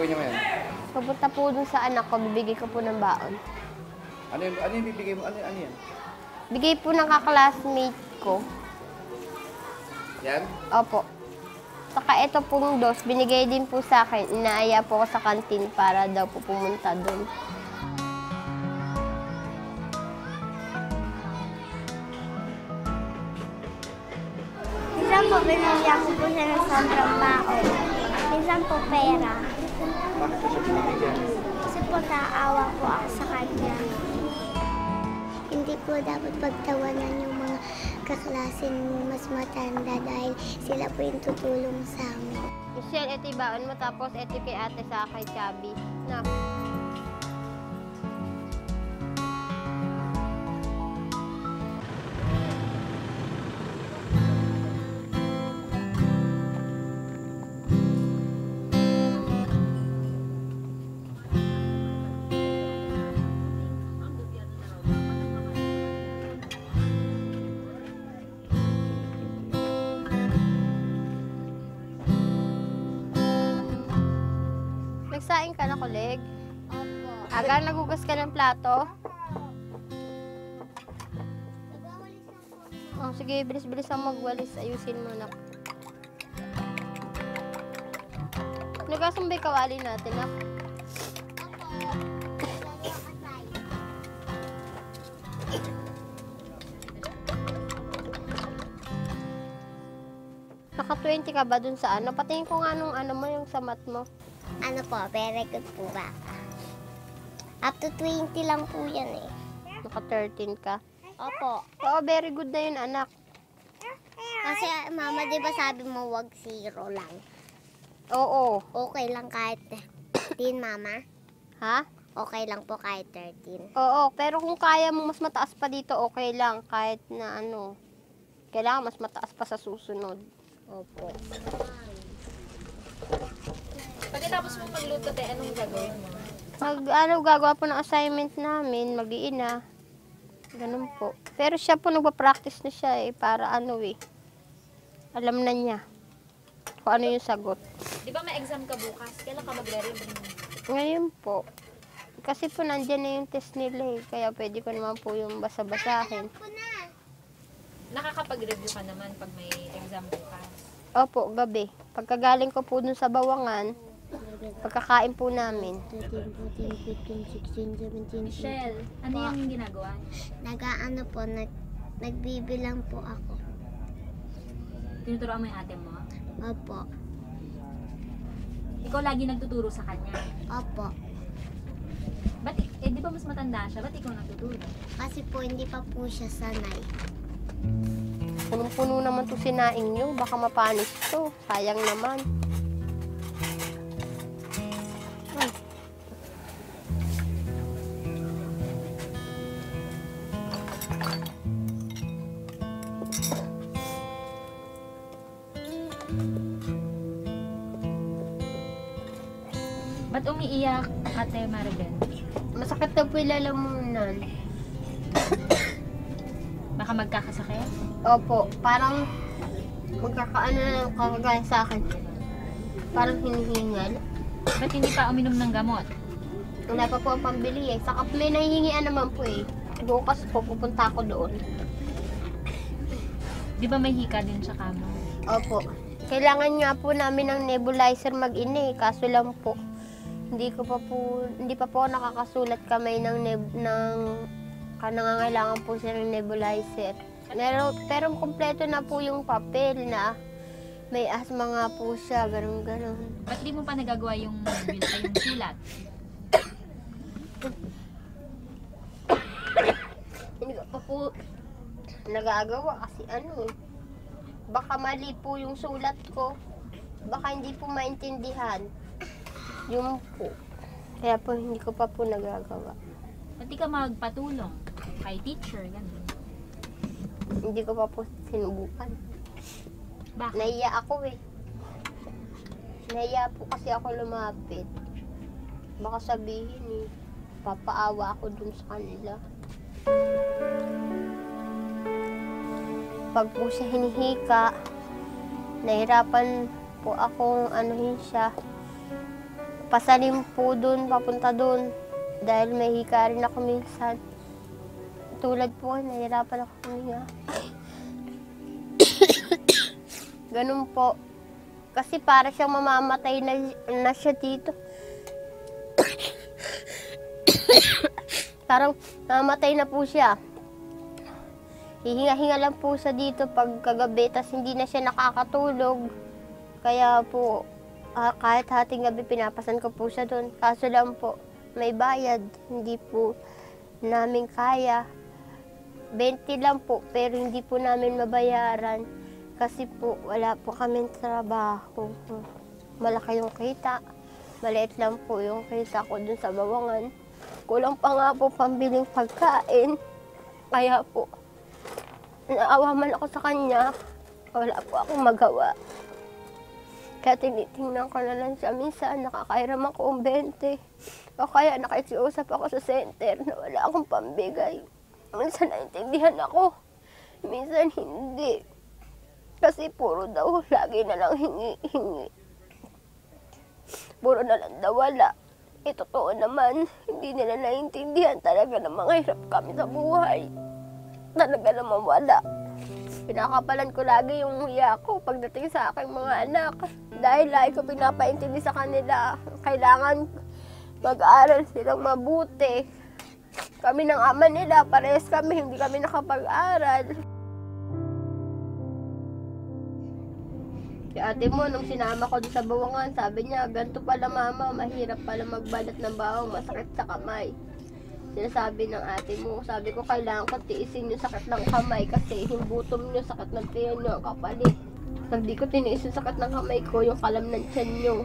gagawin niyo ngayon? Pupunta po dun sa anak ko, bibigay ko po ng baon. Ano yung bibigay mo? Ano yan? Bigay po ng kaklasmate ko. Yan? Opo. Saka ito pong dos, binigay din po sa akin. Inaaya po ako sa kantin para daw po pumunta dun. Minsan po, binigyan ko po siya ng sobrang baon. Minsan po pera. Bakit mo siya binibigyan? Kasi po naawa po ako sa kanya. Hindi po dapat pagtawanan yung mga kaklasin mas matanda dahil sila po yung tutulong sa amin. Michelle, ito yung baon mo, tapos ito kay ate sa kay Chubby. Na. Nagsaing ka na, kulig? Opo. Aga, nagugas ka ng plato? Oh, sige, bilis-bilis ang magwalis. Ayusin mo na. Nagasumbay kawali natin, ah. Naka-20 ka ba dun sa ano? Patingin ko nga nung ano mo, yung sa mat mo. Ano po, very good po ba? Up to 20 lang po yan eh. Naka-13 ka. Opo. Oo, very good na yun, anak. Kasi mama, di ba sabi mo wag 0 lang? Oo. Okay lang kahit 13, mama? Ha? Okay lang po kahit 13. Oo, pero kung kaya mo mas mataas pa dito, okay lang. Kahit na ano, kailangan mas mataas pa sa susunod. Opo. Pagkatapos mo magluto, anong gagawin mo? Gagawa po ng assignment namin, mag-iina. Ganun po. Pero siya po, nagpa-practice na siya para alam na niya kung ano yung sagot. Di ba may exam ka bukas? Kailan ka magre-review? Ngayon po, kasi po nandyan na yung test nila kaya pwede ko naman po yung basa-basahin. Nakakapag-review ka naman pag may exam bukas. Opo, gabi. Pagkagaling ko po dun sa bawangan, pagkakain po namin. 13, 14, 15, 16, 17, Michelle, ano yung ginagawa? Nag-ano po, nagbibilang po ako. Tinuturoan mo yung ate mo? Opo. Ikaw lagi nagtuturo sa kanya. Opo. Ba't, di ba mas matanda siya? Ba't ikaw nagtuturo? Kasi po hindi pa po siya sanay. Punong-puno naman to sinaing nyo. Baka mapanis to. Sayang naman. Ay. Ba't umiiyak, Ate Maribel? Masakit na po yung lalamunan. Baka magkakasakit? Opo, parang magkakaano na kakagaya sa akin. Parang hinihingal. Ba't hindi pa uminom ng gamot? Wala pa po ang pambili Saka may nahihingian naman po Bukas po, pupunta ako doon. Di ba may hika din sa kamo? Opo. Kailangan nga po namin ng nebulizer mag-ina kaso lang po, hindi pa po ako nakakasulat kamay nangangailangan po siya ng nebulizer. Pero kompleto na po yung papel na may asma nga po siya, ganun-ganun. Ba't di mo pa nagagawa yung sulat? Hindi ko pa po nagagawa kasi baka mali po yung sulat ko. Baka hindi po maintindihan. Yung po. Kaya po hindi ko pa po nagagawa. Ba't di ka magpatulong? Kay teacher, gano'n. Hindi ko pa po sinubukan. Bakit? Nahiya ako Nahiya po kasi ako lumapit. Baka sabihin papaawa ako dun sa kanila. Pag po siya hinihika, nahirapan po akong anuhin siya. pasalim po dun, papunta dun. Dahil may hika rin ako minsan. Tulad po, nahirapan ako huminga. Ganun po. Kasi para siyang mamamatay na siya dito. Parang namatay na po siya. Hihinga-hinga lang po siya dito pag kagabi, tas hindi na siya nakakatulog. Kaya po, kahit hating gabi pinapasan ko po siya doon. Kaso lang po, may bayad. Hindi po namin kaya. 20 lang po, pero hindi po namin mabayaran. Kasi po, wala po kaming trabaho. Malaki yung kita. Maliit lang po yung kita ko dun sa bawangan. Kulang pa nga po pambiling pagkain. Kaya po, naawa man ako sa kanya, wala po akong magawa. Kaya tinitingnan ko na lang siya. Minsan nakakairam ako 20. O kaya nakikiusap ako sa center na wala akong pambigay. Minsan naintindihan ako, minsan hindi. Kasi puro daw, lagi na lang hingi-hingi. Puro na lang daw wala. Totoo naman, hindi nila naintindihan talaga na mahirap kami sa buhay. Talaga naman wala. Pinakapalan ko lagi yung huya ko pagdating sa aking mga anak. Dahil lagi ko pinapaintindi sa kanila, kailangan mag-aral silang mabuti. Kami ng ama nila, parehas kami, hindi kami nakapag-aral. Si ate mo, nung sinama ko doon sa bawangan, sabi niya, ganito pala mama, mahirap pala magbalat ng bawang, masakit sa kamay. Sinasabi ng ate mo, sabi ko, kailangan ko tiisin yung sakit ng kamay kasi yung butom niyo, sakit ng tiyan niyo, ang kapalit. Pag di ko tiniis yung sakit ng kamay ko, yung kalam ng tiyan niyo.